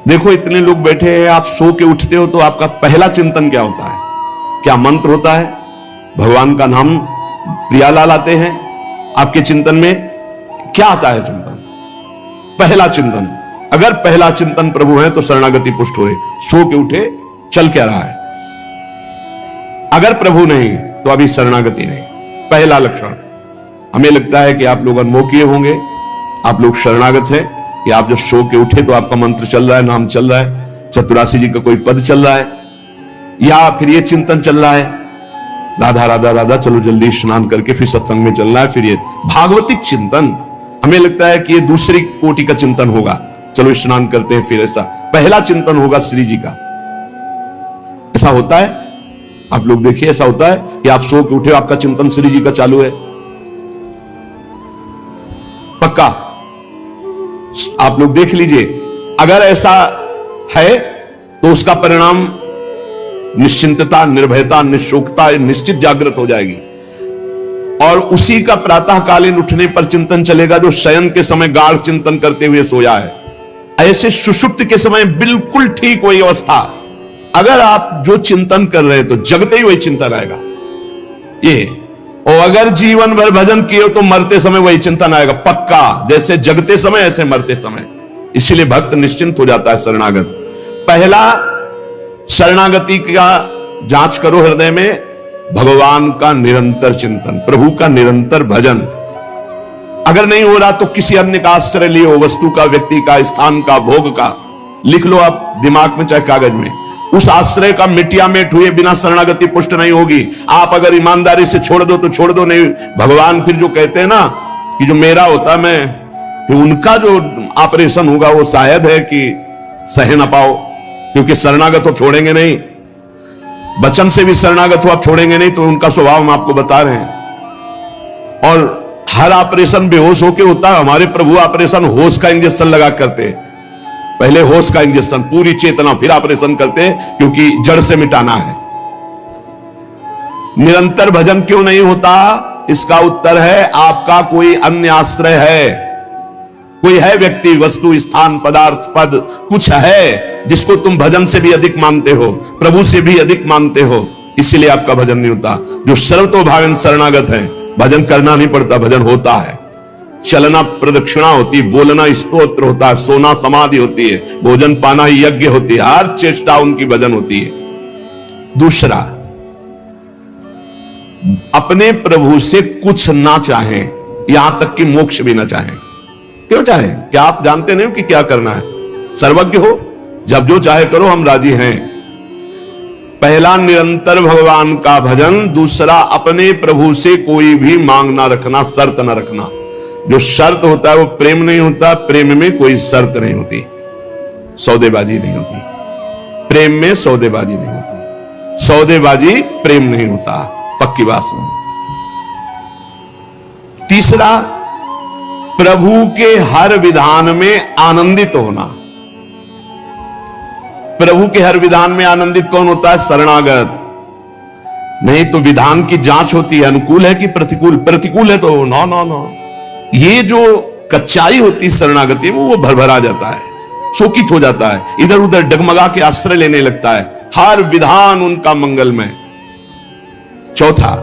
देखो इतने लोग बैठे हैं, आप सो के उठते हो तो आपका पहला चिंतन क्या होता है? क्या मंत्र होता है? भगवान का नाम प्रियालाल आते हैं आपके चिंतन में? क्या आता है चिंतन? पहला चिंतन। अगर पहला चिंतन प्रभु है तो शरणागति पुष्ट हुए। सो के उठे, चल क्या रहा है? अगर प्रभु नहीं तो अभी शरणागति नहीं। पहला लक्षण। हमें लगता है कि आप लोग अनमोकीय होंगे, आप लोग शरणागत हैं कि आप जब सो के उठे तो आपका मंत्र चल रहा है, नाम चल रहा है, चतुरासी जी का कोई पद चल रहा है, या फिर ये चिंतन चल रहा है राधा राधा राधा, चलो जल्दी स्नान करके फिर सत्संग में चलना है। फिर ये भागवतिक चिंतन, हमें लगता है कि ये दूसरी कोटि का चिंतन होगा, चलो स्नान करते हैं फिर। ऐसा पहला चिंतन होगा श्री जी का। ऐसा होता है? आप लोग देखिए, ऐसा होता है कि आप सो के उठे, आपका चिंतन श्री जी का चालू है? पक्का? आप लोग देख लीजिए, अगर ऐसा है तो उसका परिणाम निश्चिंतता, निर्भयता, निशोकता, निश्चित जागृत हो जाएगी। और उसी का प्रातःकालीन उठने पर चिंतन चलेगा जो शयन के समय गाढ़ चिंतन करते हुए सोया है। ऐसे सुषुप्त के समय बिल्कुल ठीक वही अवस्था। अगर आप जो चिंतन कर रहे हैं तो जगते ही वही चिंतन आएगा ये। और अगर जीवन भर भजन किए हो तो मरते समय वही चिंतन आएगा पक्का। जैसे जगते समय ऐसे मरते समय। इसलिए भक्त निश्चिंत हो जाता है शरणागत। पहला शरणागति का जांच करो हृदय में, भगवान का निरंतर चिंतन, प्रभु का निरंतर भजन। अगर नहीं हो रहा तो किसी अन्य का आश्रय लियो, वस्तु का, व्यक्ति का, स्थान का, भोग का, लिख लो आप दिमाग में चाहे कागज में। उस आश्रय का मिटिया मेट हुए बिना शरणागति पुष्ट नहीं होगी। आप अगर ईमानदारी से छोड़ दो तो छोड़ दो, नहीं भगवान फिर जो कहते हैं ना कि जो मेरा होता मैं, फिर उनका जो ऑपरेशन होगा वो शायद है कि सह ना पाओ, क्योंकि शरणागत हो छोड़ेंगे नहीं। वचन से भी शरणागत हो आप छोड़ेंगे नहीं, तो उनका स्वभाव हम आपको बता रहे हैं। और हर ऑपरेशन बेहोश होके होता है। हमारे प्रभु ऑपरेशन होश का इंजेक्शन लगा करते हैं। पहले होश का इंजेक्शन, पूरी चेतना, फिर ऑपरेशन करते हैं, क्योंकि जड़ से मिटाना है। निरंतर भजन क्यों नहीं होता? इसका उत्तर है आपका कोई अन्य आश्रय है। कोई है व्यक्ति, वस्तु, स्थान, पदार्थ, पद, कुछ है जिसको तुम भजन से भी अधिक मानते हो, प्रभु से भी अधिक मानते हो, इसलिए आपका भजन नहीं होता। जो सर्वतोभावेन शरणागत है, भजन करना नहीं पड़ता, भजन होता है। चलना प्रदक्षिणा होती, बोलना स्तोत्र होता है, सोना समाधि होती है, भोजन पाना यज्ञ होती है, हर चेष्टा उनकी भजन होती है। दूसरा, अपने प्रभु से कुछ ना चाहें, यहां तक कि मोक्ष भी ना चाहें। क्यों चाहें? क्या आप जानते नहीं हो कि क्या करना है? सर्वज्ञ हो, जब जो चाहे करो, हम राजी हैं। पहला निरंतर भगवान का भजन, दूसरा अपने प्रभु से कोई भी मांग ना रखना, शर्त ना रखना। जो शर्त होता है वो प्रेम नहीं होता। प्रेम में कोई शर्त नहीं होती, सौदेबाजी नहीं होती। प्रेम में सौदेबाजी नहीं होती, सौदेबाजी प्रेम नहीं होता, पक्की बात सुनो। तीसरा, प्रभु के हर विधान में आनंदित होना। प्रभु के हर विधान में आनंदित कौन होता है? शरणागत। नहीं तो विधान की जांच होती है, अनुकूल है कि प्रतिकूल। प्रतिकूल है तो नो नो नो। ये जो कच्चाई होती है शरणागति में, वो भरभरा जाता है, शोकित हो जाता है, इधर उधर डगमगा के आश्रय लेने लगता है। हर विधान उनका मंगलमय। चौथा,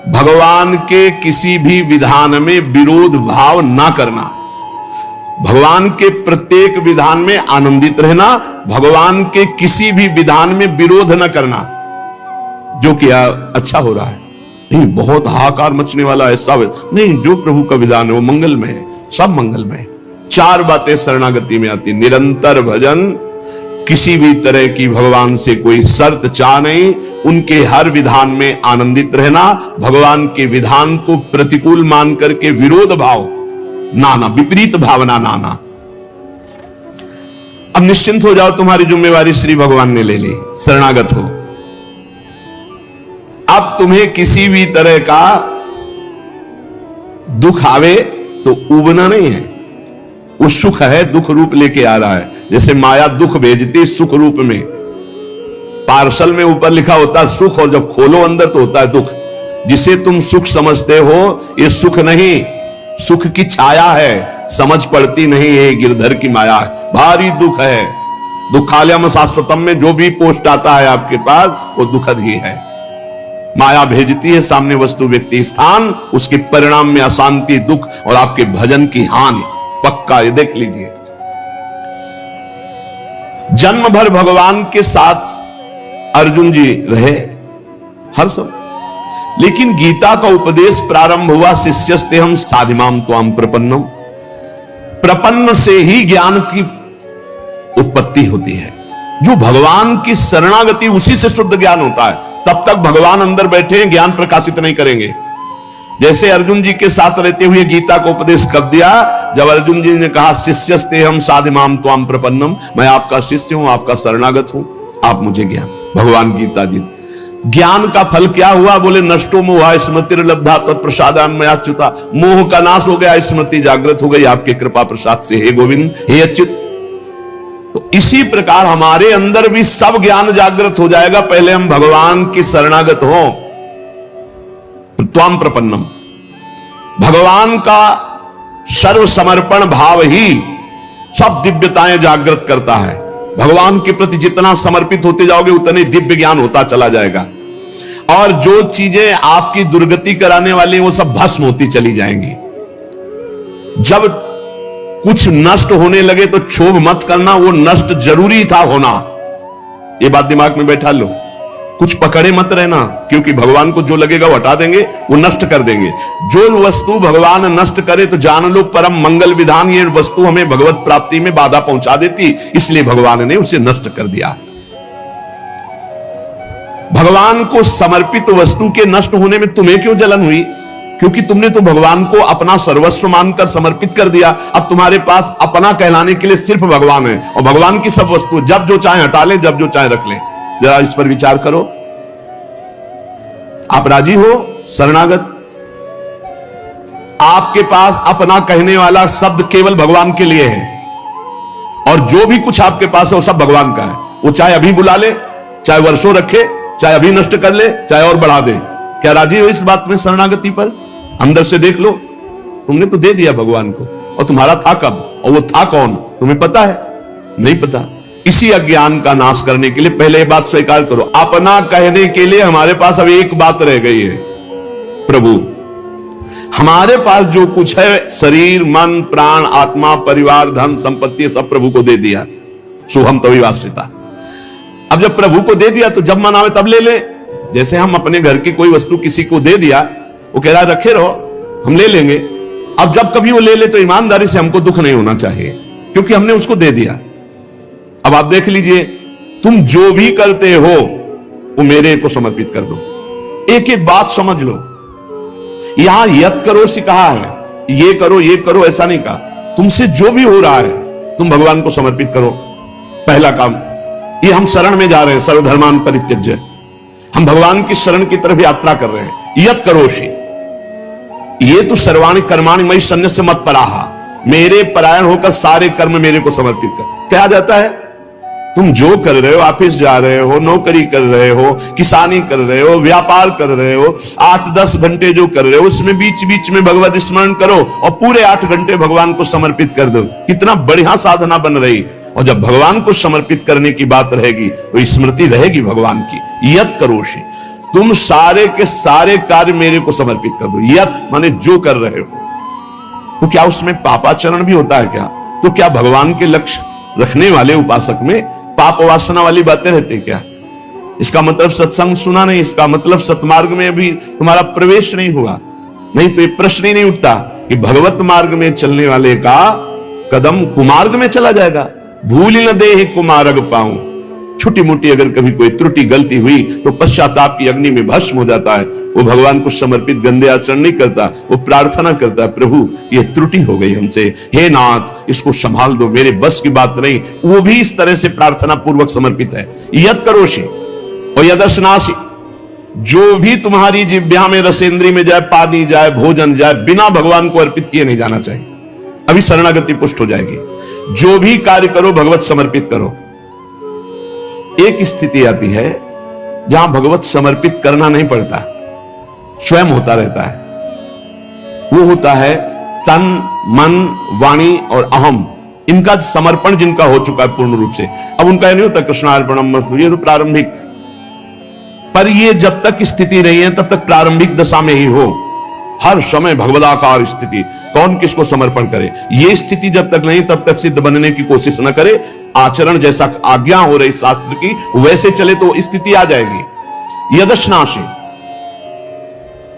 भगवान के किसी भी विधान में विरोध भाव ना करना। भगवान के प्रत्येक विधान में आनंदित रहना, भगवान के किसी भी विधान में विरोध न करना। जो किया अच्छा हो रहा है, नहीं बहुत हाहाकार मचने वाला है, सब नहीं, जो प्रभु का विधान है वो मंगलमय है, सब मंगलमय है। चार बातें शरणागति में आती, निरंतर भजन, किसी भी तरह की भगवान से कोई शर्त चाह नहीं, उनके हर विधान में आनंदित रहना, भगवान के विधान को प्रतिकूल मान करके विरोध भाव नाना, विपरीत भावना नाना। अब निश्चिंत हो जाओ, तुम्हारी जिम्मेवारी श्री भगवान ने ले ली, शरणागत हो। अब तुम्हें किसी भी तरह का दुख आवे तो उबना नहीं है। वो सुख है, दुख रूप लेके आ रहा है। जैसे माया दुख भेजती सुख रूप में, पार्सल में ऊपर लिखा होता है सुख, और जब खोलो अंदर तो होता है दुख। जिसे तुम सुख समझते हो ये सुख नहीं, सुख की छाया है, समझ पड़ती नहीं है गिरधर की माया है। भारी दुख है, दुखालयम शाश्वतम में जो भी पोस्ट आता है आपके पास वो दुखद ही है। माया भेजती है सामने वस्तु व्यक्ति स्थान, उसके परिणाम में अशांति, दुख और आपके भजन की हानि पक्का। ये देख लीजिए, जन्म भर भगवान के साथ अर्जुन जी रहे हर समय, लेकिन गीता का उपदेश प्रारंभ हुआ शिष्यस्ते हम साधिमाम त्वाम प्रपन्नम। प्रपन्न से ही ज्ञान की उत्पत्ति होती है। जो भगवान की शरणागति, उसी से शुद्ध ज्ञान होता है। तब तक भगवान अंदर बैठे हैं, ज्ञान प्रकाशित नहीं करेंगे। जैसे अर्जुन जी के साथ रहते हुए गीता का उपदेश कब दिया? जब अर्जुन जी ने कहा शिष्यस्ते हम साधिमाम त्वाम प्रपन्नम, मैं आपका शिष्य हूं, आपका शरणागत हूं, आप मुझे ज्ञान। भगवान गीता जी, ज्ञान का फल क्या हुआ? बोले नष्टो मोह स्मृतिर्लब्धा तत्प्रसादान्मयाच्युता। मोह का नाश हो गया, स्मृति जागृत हो गई आपके कृपा प्रसाद से, हे गोविंद, हे अच्युत। तो इसी प्रकार हमारे अंदर भी सब ज्ञान जागृत हो जाएगा, पहले हम भगवान की शरणागत हो। त्वाम प्रपन्नम, भगवान का सर्व समर्पण भाव ही सब दिव्यताएं जागृत करता है। भगवान के प्रति जितना समर्पित होते जाओगे उतने दिव्य ज्ञान होता चला जाएगा, और जो चीजें आपकी दुर्गति कराने वाली वो सब भस्म होती चली जाएंगी। जब कुछ नष्ट होने लगे तो क्षोभ मत करना, वो नष्ट जरूरी था होना, ये बात दिमाग में बैठा लो। कुछ पकड़े मत रहना, क्योंकि भगवान को जो लगेगा वो हटा देंगे, वो नष्ट कर देंगे। जो वस्तु भगवान नष्ट करे तो जान लो परम मंगल विधान, ये वस्तु हमें भगवत प्राप्ति में बाधा पहुंचा देती, इसलिए भगवान ने उसे नष्ट कर दिया। भगवान को समर्पित वस्तु के नष्ट होने में तुम्हें क्यों जलन हुई? क्योंकि तुमने तो भगवान को अपना सर्वस्व मानकर समर्पित कर दिया। अब तुम्हारे पास अपना कहलाने के लिए सिर्फ भगवान है, और भगवान की सब वस्तु जब जो चाहे हटा ले, जब जो चाहे रख ले। जरा इस पर विचार करो। आप राजी हो शरणागत? आपके पास अपना कहने वाला शब्द केवल भगवान के लिए है, और जो भी कुछ आपके पास है वो सब भगवान का है। वो चाहे अभी बुला ले, चाहे वर्षों रखे, चाहे अभी नष्ट कर ले, चाहे और बढ़ा दे। क्या राजी हो इस बात में शरणागति पर? अंदर से देख लो, तुमने तो दे दिया भगवान को, और तुम्हारा था कब, और वो था कौन, तुम्हें पता है? नहीं पता। इसी अज्ञान का नाश करने के लिए पहले ये बात स्वीकार करो, अपना कहने के लिए हमारे पास अब एक बात रह गई है, प्रभु। हमारे पास जो कुछ है, शरीर, मन, प्राण, आत्मा, परिवार, धन, संपत्ति, सब प्रभु को दे दिया। सोहम तभी वास्तिता। अब जब प्रभु को दे दिया तो जब मन आवे तब ले ले। जैसे हम अपने घर की कोई वस्तु किसी को दे दिया, वो कह रहा है रखे रहो, हम ले लेंगे। अब जब कभी वो ले ले तो ईमानदारी से हमको दुख नहीं होना चाहिए, क्योंकि हमने उसको दे दिया। अब आप देख लीजिए, तुम जो भी करते हो वो मेरे को समर्पित कर दो। एक एक बात समझ लो। यहां यत करो से कहा है, ये करो ऐसा नहीं कहा। तुमसे जो भी हो रहा है तुम भगवान को समर्पित करो। पहला काम ये, हम शरण में जा रहे हैं, सर्वधर्मान परित्यज्य। हम भगवान की शरण की तरफ यात्रा कर रहे हैं। यत करोषि, ये तो सर्वाणि कर्माणि मयि सन्न्यस्य मत्पराः, मेरे परायण होकर सारे कर्म मेरे को समर्पित कर। क्या जाता है? तुम जो कर रहे हो, ऑफिस जा रहे हो, नौकरी कर रहे हो, किसानी कर रहे हो, व्यापार कर रहे हो, 8-10 घंटे जो कर रहे हो उसमें बीच बीच में भगवत स्मरण करो, और पूरे 8 घंटे भगवान को समर्पित कर दो। कितना बढ़िया साधना बन रही। और जब भगवान को समर्पित करने की बात रहेगी तो स्मृति रहेगी भगवान की। यत करोषि, तुम सारे के सारे कार्य मेरे को समर्पित कर दो। यत माने जो कर रहे हो। तो क्या उसमें पापाचरण भी होता है क्या? तो क्या भगवान के लक्ष्य रखने वाले उपासक में पाप वासना वाली बातें रहती क्या? इसका मतलब सत्संग सुना नहीं, इसका मतलब सतमार्ग में भी तुम्हारा प्रवेश नहीं हुआ। नहीं तो ये प्रश्न ही नहीं उठता कि भगवत मार्ग में चलने वाले का कदम कुमार्ग में चला जाएगा। भूल न दे कुमारग पाऊं, छोटी मोटी अगर कभी कोई त्रुटि गलती हुई तो पश्चाताप की अग्नि में भस्म हो जाता है। वो भगवान को समर्पित गंदे आचरण नहीं करता, वो प्रार्थना करता है, प्रभु ये त्रुटि हो गई हमसे, हे नाथ इसको संभाल दो, मेरे बस की बात नहीं। वो भी इस तरह से प्रार्थना पूर्वक समर्पित है। यत करोषि और यदर्शनासि, जो भी तुम्हारी जिह्वा में, रसेंद्री में जाए, पानी जाए, भोजन जाए, बिना भगवान को अर्पित किए नहीं जाना चाहिए। अभी शरणागति पुष्ट हो जाएगी। जो भी कार्य करो भगवत समर्पित करो। एक स्थिति आती है जहां भगवत समर्पित करना नहीं पड़ता, स्वयं होता रहता है। वो होता है तन, मन, वाणी और अहम, इनका समर्पण जिनका हो चुका है पूर्ण रूप से, अब उनका नहीं होता कृष्णार्पणमस्तु, ये तो प्रारंभिक। पर ये जब तक स्थिति नहीं है तब तक प्रारंभिक दशा में ही हो, हर समय भगवदाकार स्थिति, कौन किसको समर्पण करे, ये स्थिति जब तक नहीं तब तक सिद्ध बनने की कोशिश न करे। आचरण जैसा आज्ञा हो रही शास्त्र की वैसे चले तो स्थिति आ जाएगी। यदश्नाशी,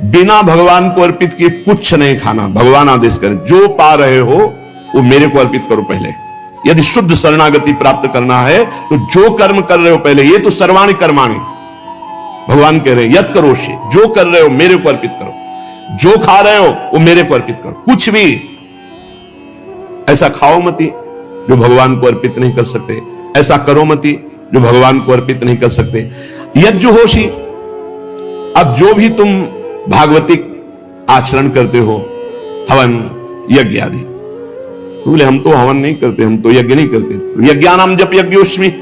बिना भगवान को अर्पित किए कुछ नहीं खाना। भगवान आदेश करें जो पा रहे हो वो मेरे को अर्पित करो पहले। यदि शुद्ध शरणागति प्राप्त करना है तो जो कर्म कर रहे हो पहले, ये तो सर्वाणि कर्माणि भगवान कह रहे हैं, यत् करोषि, जो कर रहे हो मेरे को अर्पित करो, जो खा रहे हो वो मेरे को अर्पित करो। कुछ भी ऐसा खाओ मती जो भगवान को अर्पित नहीं कर सकते, ऐसा करो मती जो भगवान को अर्पित नहीं कर सकते। यज्जुहोषि, अब जो भी तुम भागवतिक आचरण करते हो, हवन यज्ञ आदि, तो बोले हम तो हवन नहीं करते, हम तो यज्ञ नहीं करते। यज्ञानाम जप यज्ञोस्मि,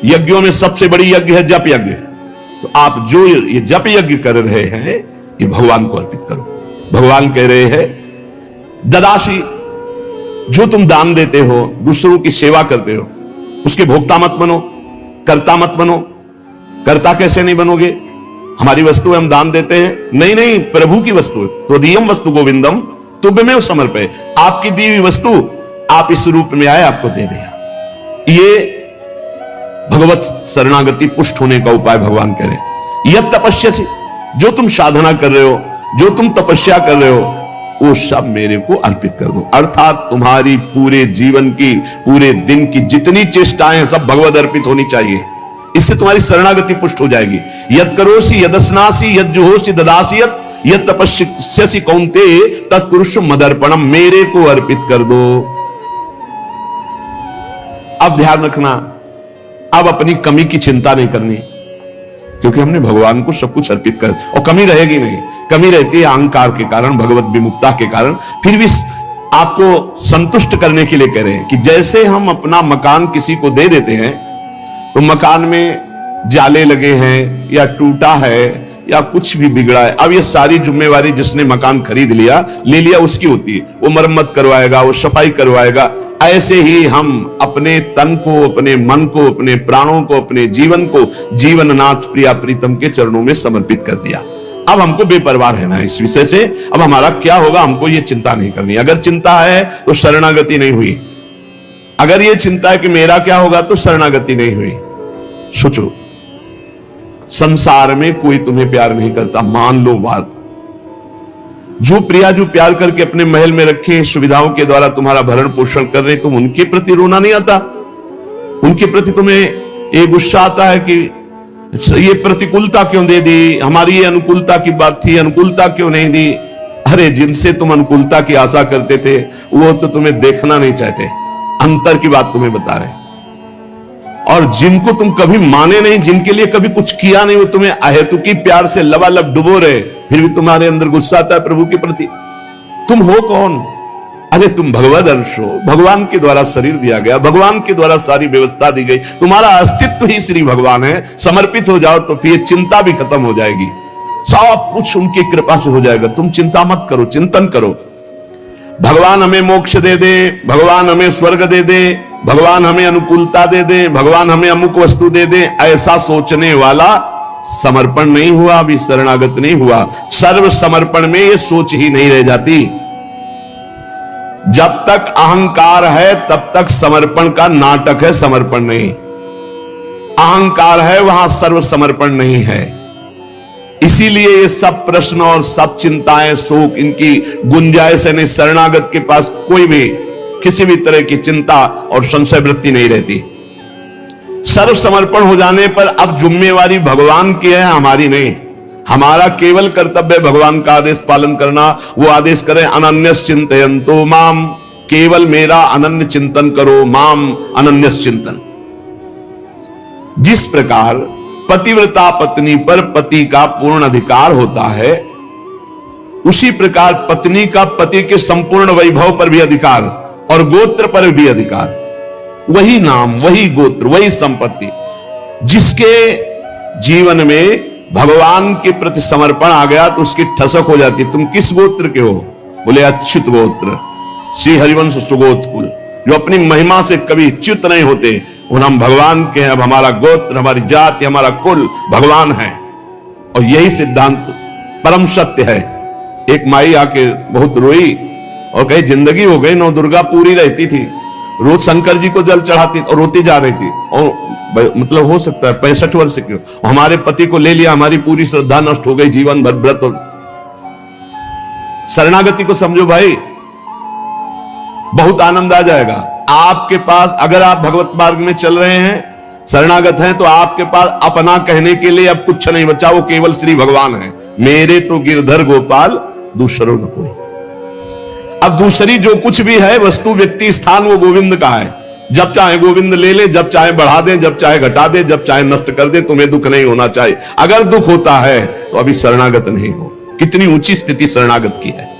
यज्ञों में सबसे बड़ी यज्ञ है जप यज्ञ। तो आप जो ये जप यज्ञ कर रहे हैं ये भगवान को अर्पित करो। भगवान कह रहे हैं ददाशी, जो तुम दान देते हो, दूसरों की सेवा करते हो, उसके भोक्ता मत बनो, कर्ता मत बनो। कर्ता कैसे नहीं बनोगे? हमारी वस्तु हम दान देते हैं, नहीं नहीं, प्रभु की वस्तु है। त्वदीयम वस्तु गोविंदम तुभ्यमेव समर्पये, आपकी दी हुई वस्तु आप इस रूप में आए आपको दे दिया। ये भगवत शरणागति पुष्ट होने का उपाय भगवान कह रहे हैं। यह तपस्या से, जो तुम साधना कर रहे हो, जो तुम तपस्या कर रहे हो, वो सब मेरे को अर्पित कर दो। अर्थात तुम्हारी पूरे जीवन की, पूरे दिन की जितनी चेष्टाएं हैं सब भगवद अर्पित होनी चाहिए। इससे तुम्हारी शरणागति पुष्ट हो जाएगी। यद करोसी यदस्नासी यज्जुहोसी ददासी यद तपस्यसि कौन्तेय तत्कुरुषु मदर्पणम, मेरे को अर्पित कर दो। अब ध्यान रखना, अब अपनी कमी की चिंता नहीं करनी, क्योंकि हमने भगवान को सब कुछ अर्पित कर, और कमी रहेगी नहीं। कमी रहती है अहंकार के कारण, भगवत विमुक्ता के कारण। फिर भी आपको संतुष्ट करने के लिए कह रहे हैं कि जैसे हम अपना मकान किसी को दे देते हैं तो मकान में जाले लगे हैं या टूटा है या कुछ भी बिगड़ा है, अब ये सारी जिम्मेवारी जिसने मकान खरीद लिया ले लिया उसकी होती है। वो मरम्मत करवाएगा, वो सफाई करवाएगा। ऐसे ही हम अपने तन को, अपने मन को, अपने प्राणों को, अपने जीवन को जीवननाथ प्रिया प्रीतम के चरणों में समर्पित कर दिया। अब हमको बेपरवाह रहना है इस विषय से। अब हमारा क्या होगा हमको ये चिंता नहीं करनी। अगर चिंता है तो शरणागति नहीं हुई, अगर ये चिंता है कि मेरा क्या होगा तो शरणागति नहीं हुई। सोचो, संसार में कोई तुम्हें प्यार नहीं करता, मान लो बात। जो प्रिया जो प्यार करके अपने महल में रखे, सुविधाओं के द्वारा तुम्हारा भरण पोषण कर रहे, तुम उनके प्रति रोना नहीं आता? उनके प्रति तुम्हें ये गुस्सा आता है कि ये प्रतिकूलता क्यों दे दी, हमारी ये अनुकूलता की बात थी, अनुकूलता क्यों नहीं दी? अरे जिनसे तुम अनुकूलता की आशा करते थे वो तो तुम्हें देखना नहीं चाहते, अंतर की बात तुम्हें बता रहे। और जिनको तुम कभी माने नहीं, जिनके लिए कभी कुछ किया नहीं, वो तुम्हें अहेतुकी प्यार से लबालब डुबो रहे, फिर भी तुम्हारे अंदर गुस्सा आता है प्रभु के प्रति। तुम हो कौन? अरे तुम भगवद अंश हो, भगवान के द्वारा शरीर दिया गया, भगवान के द्वारा सारी व्यवस्था दी गई, तुम्हारा अस्तित्व ही श्री भगवान है। समर्पित हो जाओ तो फिर चिंता भी खत्म हो जाएगी, सब कुछ उनकी कृपा से हो जाएगा। तुम चिंता मत करो, चिंतन करो। भगवान हमें मोक्ष दे दे, भगवान हमें स्वर्ग दे दे, भगवान हमें अनुकूलता दे दे, भगवान हमें अमुक वस्तु दे दे, ऐसा सोचने वाला समर्पण नहीं हुआ, अभी शरणागत नहीं हुआ। सर्व समर्पण में ये सोच ही नहीं रह जाती। जब तक अहंकार है तब तक समर्पण का नाटक है, समर्पण नहीं। अहंकार है वहां सर्व समर्पण नहीं है। इसीलिए ये सब प्रश्न और सब चिंताएं, शोक, इनकी गुंजाइश नहीं। शरणागत के पास कोई भी किसी भी तरह की चिंता और संशय वृत्ति नहीं रहती। सर्व समर्पण हो जाने पर अब जिम्मेवारी भगवान की है, हमारी नहीं। हमारा केवल कर्तव्य भगवान का आदेश पालन करना। वो आदेश करें अनन्यस चिंतयन्तो माम, केवल मेरा अनन्य चिंतन करो, माम अनन्यस चिंतन। जिस प्रकार पतिव्रता पत्नी पर पति का पूर्ण अधिकार होता है, उसी प्रकार पत्नी का पति के संपूर्ण वैभव पर भी अधिकार और गोत्र पर भी अधिकार। वही नाम, वही गोत्र, वही संपत्ति। जिसके जीवन में भगवान के प्रति समर्पण आ गया तो उसकी ठसक हो जाती। तुम किस गोत्र के हो? बोले अच्युत गोत्र। श्री हरिवंश सुगोत्कुल, जो अपनी महिमा से कभी च्युत नहीं होते, और हम भगवान के हैं। अब हमारा गोत्र, हमारी जाति, हमारा कुल भगवान है, और यही सिद्धांत परम सत्य है। एक माई आके बहुत रोई और कही जिंदगी हो गई, नौ दुर्गा पूरी रहती थी, रोज शंकर जी को जल चढ़ाती और रोती जा रही थी, और मतलब हो सकता है 65 वर्ष की, हमारे पति को ले लिया, हमारी पूरी श्रद्धा नष्ट हो गई, जीवन भर व्रत और शरणागति को समझो भाई, बहुत आनंद आ जाएगा आपके पास। अगर आप भगवत मार्ग में चल रहे हैं, शरणागत हैं, तो आपके पास अपना कहने के लिए अब कुछ नहीं बचा, वो केवल श्री भगवान है। मेरे तो गिरधर गोपाल दूसरों न कोई। अब दूसरी जो कुछ भी है वस्तु, व्यक्ति, स्थान, वो गोविंद का है। जब चाहे गोविंद ले ले, जब चाहे बढ़ा दे, जब चाहे घटा दे, जब चाहे नष्ट कर दे। तुम्हें दुख नहीं होना चाहिए। अगर दुख होता है तो अभी शरणागत नहीं हो। कितनी ऊंची स्थिति शरणागत की है।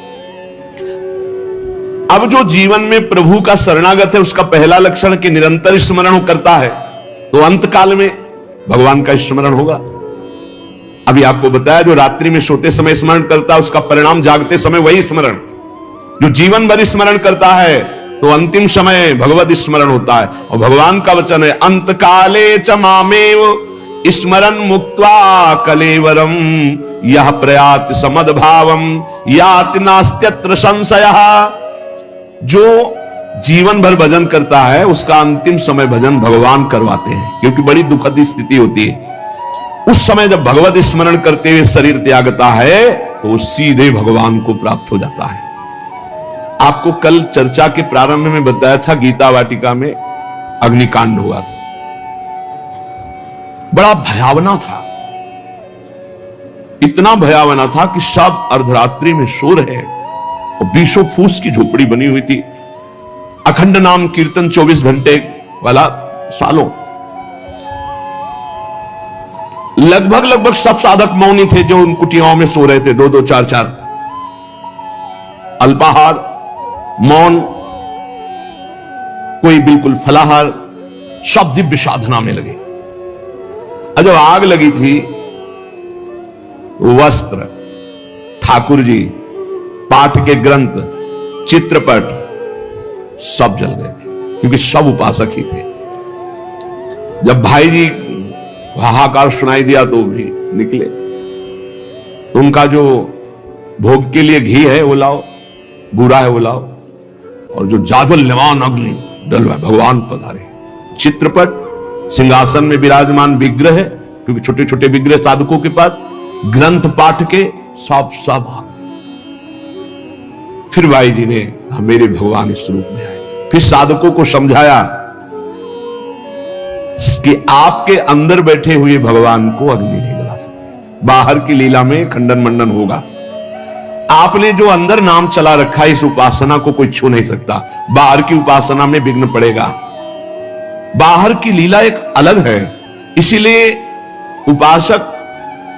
अब जो जीवन में प्रभु का शरणागत है, उसका पहला लक्षण कि निरंतर स्मरण करता है, तो अंत काल में भगवान का स्मरण होगा। अभी आपको बताया, जो रात्रि में सोते समय स्मरण करता है, उसका परिणाम जागते समय वही स्मरण। जो जीवन भर स्मरण करता है, तो अंतिम समय भगवत स्मरण होता है। और भगवान का वचन है, अंत काले च मामेव स्मरन मुक्त्वा कलेवरम यह प्रयात समद्भावम याति नास्त्यत्र संशयः। जो जीवन भर भजन करता है, उसका अंतिम समय भजन भगवान करवाते हैं, क्योंकि बड़ी दुखद स्थिति होती है। उस समय जब भगवत स्मरण करते हुए शरीर त्यागता है, तो सीधे भगवान को प्राप्त हो जाता है। आपको कल चर्चा के प्रारंभ में बताया था, गीता वाटिका में अग्निकांड हुआ था, बड़ा भयावना था। इतना भयावना था कि सब अर्धरात्रि में सो रहे, और 20 फूस की झोपड़ी बनी हुई थी। अखंड नाम कीर्तन 24 घंटे वाला, सालों। लगभग सब साधक मौनी थे, जो उन कुटियाओं में सो रहे थे, 2-2, 4-4। अल्पाहार, मौन, कोई बिल्कुल फलाहार, सब दिव्य साधना में लगे। और जब आग लगी थी, वस्त्र, ठाकुर जी, पाठ के ग्रंथ, चित्रपट सब जल गए थे, क्योंकि सब उपासक ही थे। जब भाई जी हाहाकार सुनाई दिया तो भी निकले। उनका जो भोग के लिए घी है वो लाओ, बूरा है वो लाओ, और जो जाज्वल्यमान अग्नि डलवा, भगवान पधारे। चित्रपट, सिंहासन में विराजमान विग्रह है, क्योंकि छोटे छोटे विग्रह साधकों के पास, ग्रंथ पाठ के सब फिर भाई जी ने मेरे भगवान इस रूप में आए। फिर साधकों को समझाया कि आपके अंदर बैठे हुए भगवान को अग्नि नहीं जला सकते, बाहर की लीला में खंडन मंडन होगा। आपने जो अंदर नाम चला रखा है, इस उपासना को कोई छू नहीं सकता। बाहर की उपासना में विघ्न पड़ेगा। बाहर की लीला एक अलग है, इसीलिए उपासक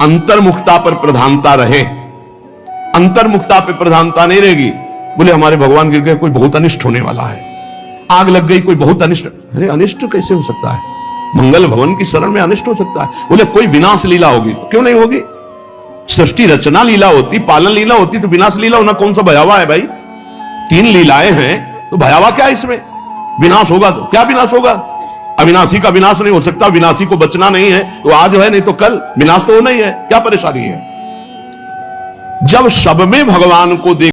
अंतर्मुखता पर प्रधानता रहे। अंतर्मुखता पर प्रधानता नहीं रहेगी, बोले हमारे भगवान गिर गए, कोई बहुत अनिष्ट होने वाला है, आग लग गई, कोई बहुत अनिष्ट। अरे अनिष्ट कैसे हो सकता है? मंगल भवन की शरण में अनिष्ट हो सकता है? बोले कोई विनाश लीला होगी, क्यों नहीं होगी? सृष्टि रचना लीला होती, पालन लीला होती, तो विनाश लीला होना कौन सा भयावह है भाई? 3 लीलाएं हैं, तो भयावह क्या है इसमें? विनाश होगा तो क्या विनाश होगा? अविनाशी का विनाश नहीं हो सकता, विनाशी को बचना नहीं है, तो आज है नहीं तो कल विनाश तो होना ही है, क्या परेशानी है? जब सब में भगवान को देख